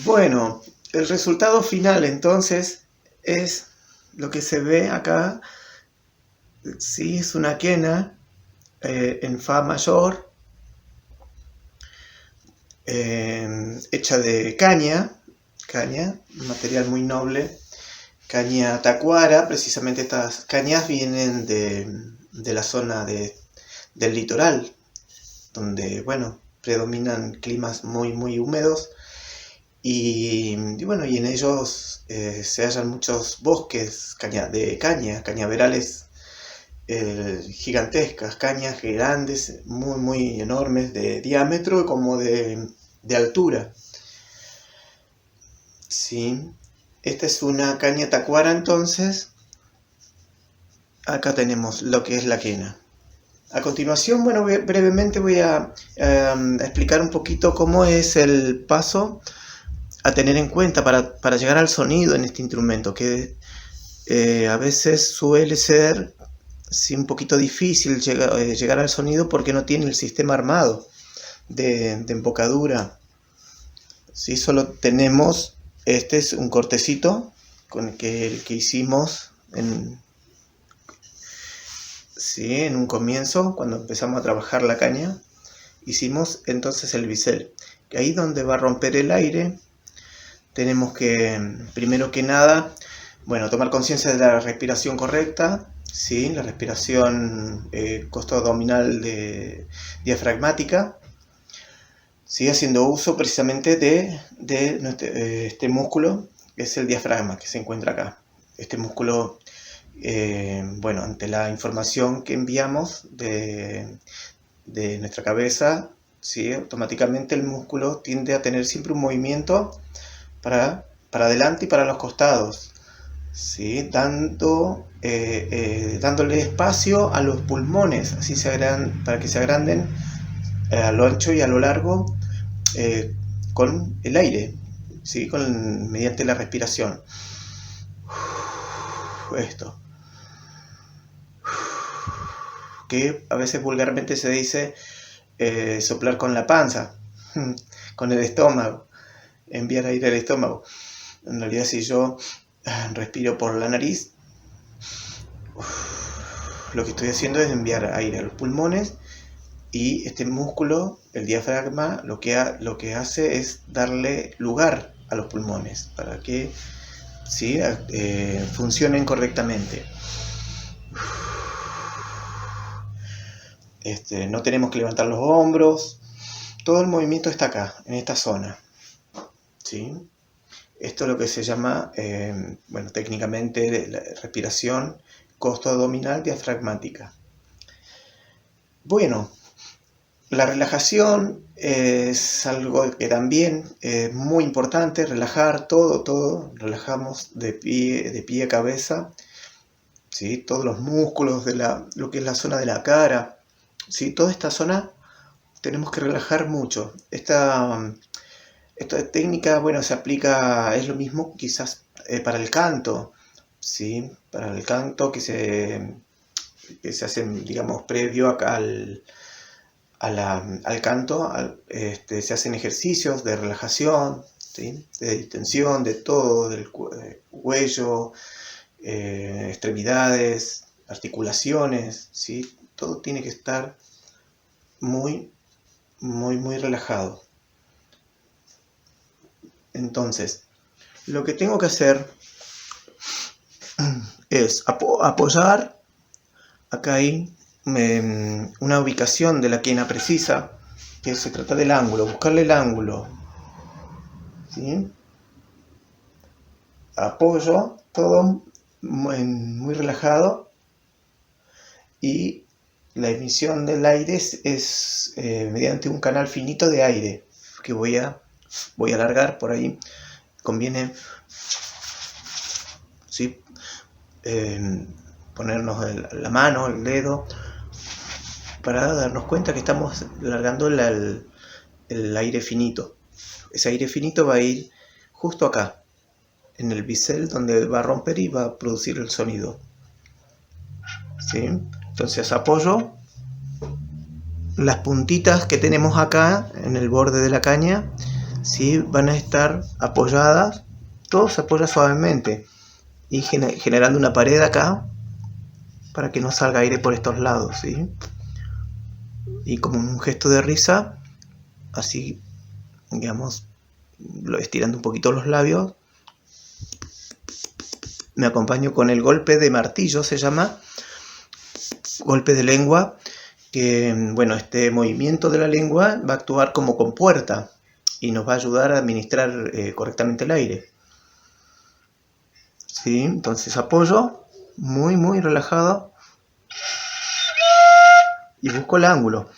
Bueno, el resultado final entonces es lo que se ve acá. Sí, es una quena en fa mayor, hecha de caña, un material muy noble, caña tacuara. Precisamente estas cañas vienen de la zona del litoral, donde, bueno, predominan climas muy húmedos. Y bueno, y en ellos se hallan muchos bosques de cañaverales gigantescas, cañas grandes, muy enormes, de diámetro como de altura. ¿Sí? Esta es una caña tacuara entonces. Acá tenemos lo que es la quena. A continuación, bueno, brevemente voy a explicar un poquito cómo es el paso a tener en cuenta para llegar al sonido en este instrumento, que a veces suele ser un poquito difícil llegar al sonido porque no tiene el sistema armado de embocadura. ¿Sí? Solo tenemos, este es un cortecito con el que hicimos en un comienzo, cuando empezamos a trabajar la caña. Hicimos entonces el bisel, que ahí donde va a romper el aire. Tenemos que, primero que nada, bueno, tomar conciencia de la respiración correcta, ¿sí? La respiración costo-abdominal diafragmática, ¿sí? Haciendo uso precisamente de este músculo, que es el diafragma, que se encuentra acá. Este músculo, bueno, ante la información que enviamos de nuestra cabeza, ¿sí? Automáticamente el músculo tiende a tener siempre un movimiento para adelante y para los costados, ¿sí? Dándole espacio a los pulmones, así para que se agranden a lo ancho y a lo largo con el aire, ¿sí? Mediante la respiración. Esto, que a veces vulgarmente se dice soplar con la panza, con el estómago, enviar aire al estómago. En realidad, si yo respiro por la nariz, lo que estoy haciendo es enviar aire a los pulmones, y este músculo, el diafragma, lo que hace es darle lugar a los pulmones para que, ¿sí? Funcionen correctamente. No tenemos que levantar los hombros, todo el movimiento está acá, en esta zona, ¿sí? Esto es lo que se llama, bueno, técnicamente la respiración costo-abdominal diafragmática. Bueno, la relajación es algo que también es muy importante, relajar todo, relajamos de pie a cabeza, ¿sí? Todos los músculos de lo que es la zona de la cara, ¿sí? Toda esta zona tenemos que relajar mucho. Esta técnica, bueno, se aplica, es lo mismo quizás para el canto, ¿sí? Para el canto que se hace, digamos, previo acá al canto, se hacen ejercicios de relajación, ¿sí? De distensión de todo, del cuello, extremidades, articulaciones, ¿sí? Todo tiene que estar muy relajado. Entonces, lo que tengo que hacer es apoyar acá hay una ubicación de la quena precisa, que se trata del ángulo, buscarle el ángulo, ¿sí? Apoyo todo muy relajado, y la emisión del aire es mediante un canal finito de aire que voy a alargar por ahí. Conviene, ¿sí? Ponernos la mano, el dedo, para darnos cuenta que estamos alargando el aire finito. Ese aire finito va a ir justo acá, en el bisel, donde va a romper y va a producir el sonido, ¿sí? Entonces apoyo las puntitas que tenemos acá en el borde de la caña, ¿sí? Van a estar apoyadas, todo se apoya suavemente y generando una pared acá para que no salga aire por estos lados, ¿sí? Y como un gesto de risa, así, digamos, estirando un poquito los labios, me acompaño con el golpe de martillo, se llama, golpe de lengua, que, bueno, este movimiento de la lengua va a actuar como compuerta y nos va a ayudar a administrar correctamente el aire. ¿Sí? Entonces apoyo, muy relajado, y busco el ángulo.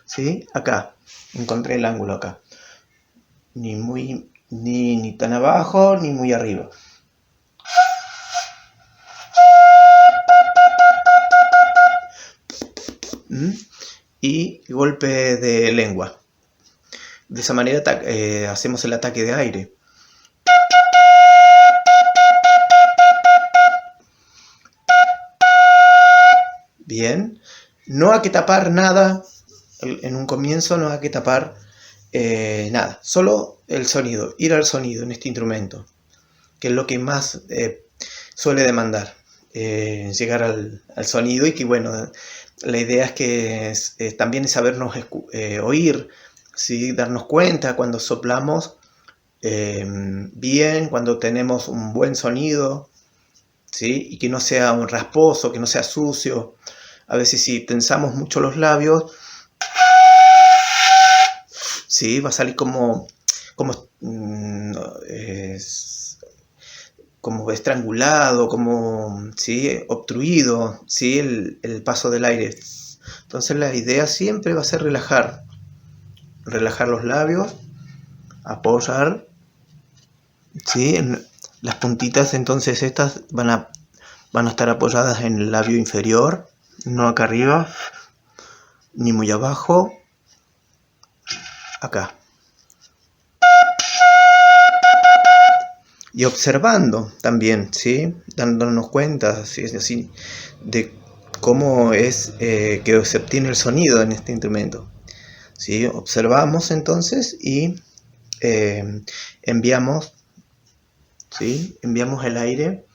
¿Sí? Acá, encontré el ángulo acá. Ni tan abajo, ni muy arriba. Y golpe de lengua. De esa manera hacemos el ataque de aire. Bien. No hay que tapar nada. En un comienzo no hay que tapar nada. Solo el sonido. Ir al sonido en este instrumento. Que es lo que más suele demandar. Llegar al sonido, y que, bueno, la idea es que también es sabernos oír, ¿sí? Darnos cuenta cuando soplamos bien, cuando tenemos un buen sonido, ¿sí? Y que no sea un rasposo, que no sea sucio. A veces si tensamos mucho los labios, ¿sí? Va a salir como estrangulado, como, ¿sí? Obstruido, ¿sí? el paso del aire. Entonces la idea siempre va a ser relajar los labios, apoyar, ¿sí? En las puntitas, entonces estas van a estar apoyadas en el labio inferior, no acá arriba, ni muy abajo, acá. Y observando también, ¿sí? Dándonos cuenta, ¿sí? Así, de cómo es que se obtiene el sonido en este instrumento, ¿sí? Observamos entonces y enviamos, ¿sí? Enviamos el aire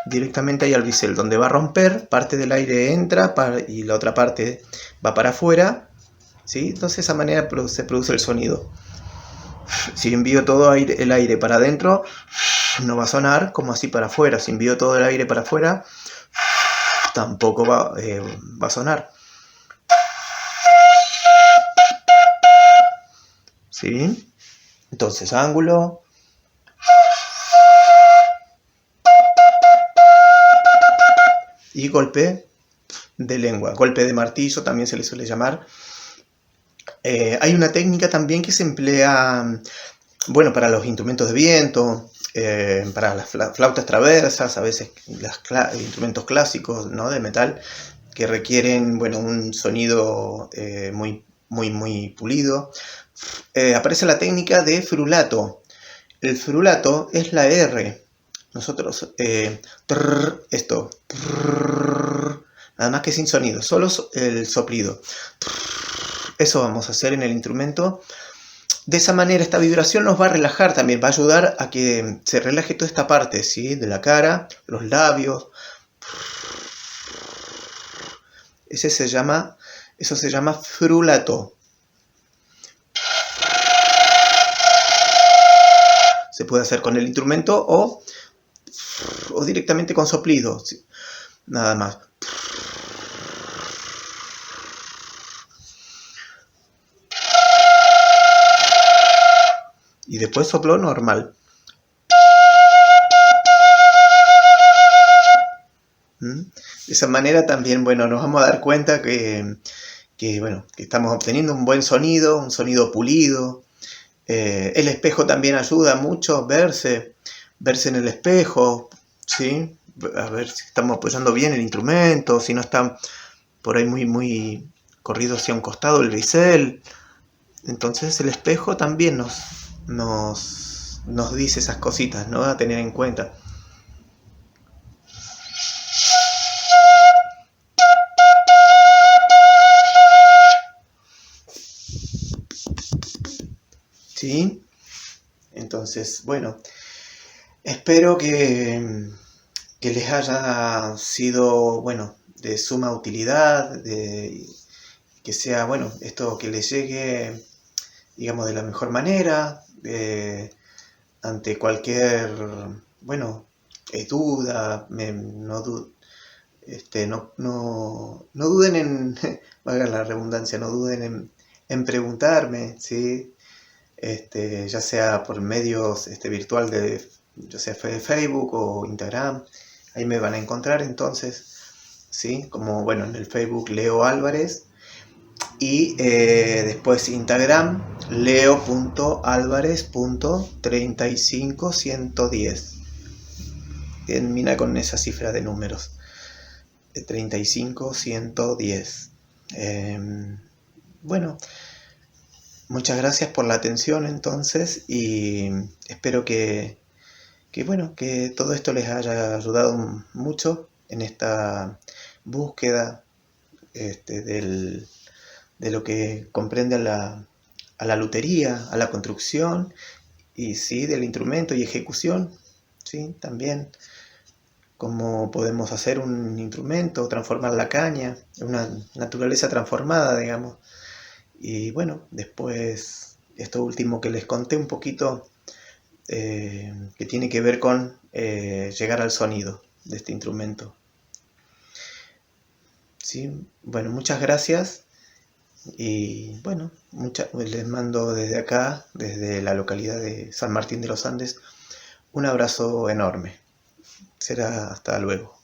directamente ahí al bisel, donde va a romper, parte del aire entra y la otra parte va para afuera, ¿sí? Entonces de esa manera se produce el sonido. Si envío todo el aire para adentro, no va a sonar como así para afuera. Si envío todo el aire para afuera, tampoco va a sonar. ¿Sí? Entonces, ángulo. Y golpe de lengua. Golpe de martillo también se le suele llamar. Hay una técnica también que se emplea, bueno, para los instrumentos de viento, para las flautas traversas, a veces instrumentos clásicos, ¿no? De metal, que requieren, bueno, un sonido muy pulido. Aparece la técnica de frulato. El frulato es la R. Nosotros, esto, nada más que sin sonido, solo el soplido. Eso vamos a hacer en el instrumento. De esa manera esta vibración nos va a relajar también, va a ayudar a que se relaje toda esta parte, ¿sí? De la cara, los labios. Eso se llama frulato. Se puede hacer con el instrumento o directamente con soplido, ¿sí? Nada más. Y después soplo normal. De esa manera también, bueno, nos vamos a dar cuenta que estamos obteniendo un buen sonido, un sonido pulido. El espejo también ayuda mucho, verse en el espejo, ¿sí? A ver si estamos apoyando bien el instrumento, si no está por ahí muy corrido hacia un costado el bisel. Entonces el espejo también nos dice esas cositas, ¿no? A tener en cuenta. ¿sí? Entonces, bueno, espero que les haya sido, bueno, de suma utilidad, que sea, bueno, esto que les llegue, digamos, de la mejor manera, ante cualquier, bueno, duda, no duden en, valga la redundancia, no duden en preguntarme, ¿sí? Ya sea por medios virtual de, ya sea Facebook o Instagram, ahí me van a encontrar entonces, ¿sí? Como, bueno, en el Facebook Leo Álvarez y después Instagram leo.alvarez.35110. Termina con esa cifra de números, 35110. Bueno, muchas gracias por la atención entonces y espero bueno, que todo esto les haya ayudado mucho en esta búsqueda de lo que comprende a la lutería, a la construcción y sí, del instrumento y ejecución, sí, también cómo podemos hacer un instrumento, transformar la caña, una naturaleza transformada, digamos. Y bueno, después esto último que les conté un poquito, que tiene que ver con llegar al sonido de este instrumento. ¿Sí? Bueno, muchas gracias y bueno, les mando desde acá, desde la localidad de San Martín de los Andes, un abrazo enorme. Será hasta luego.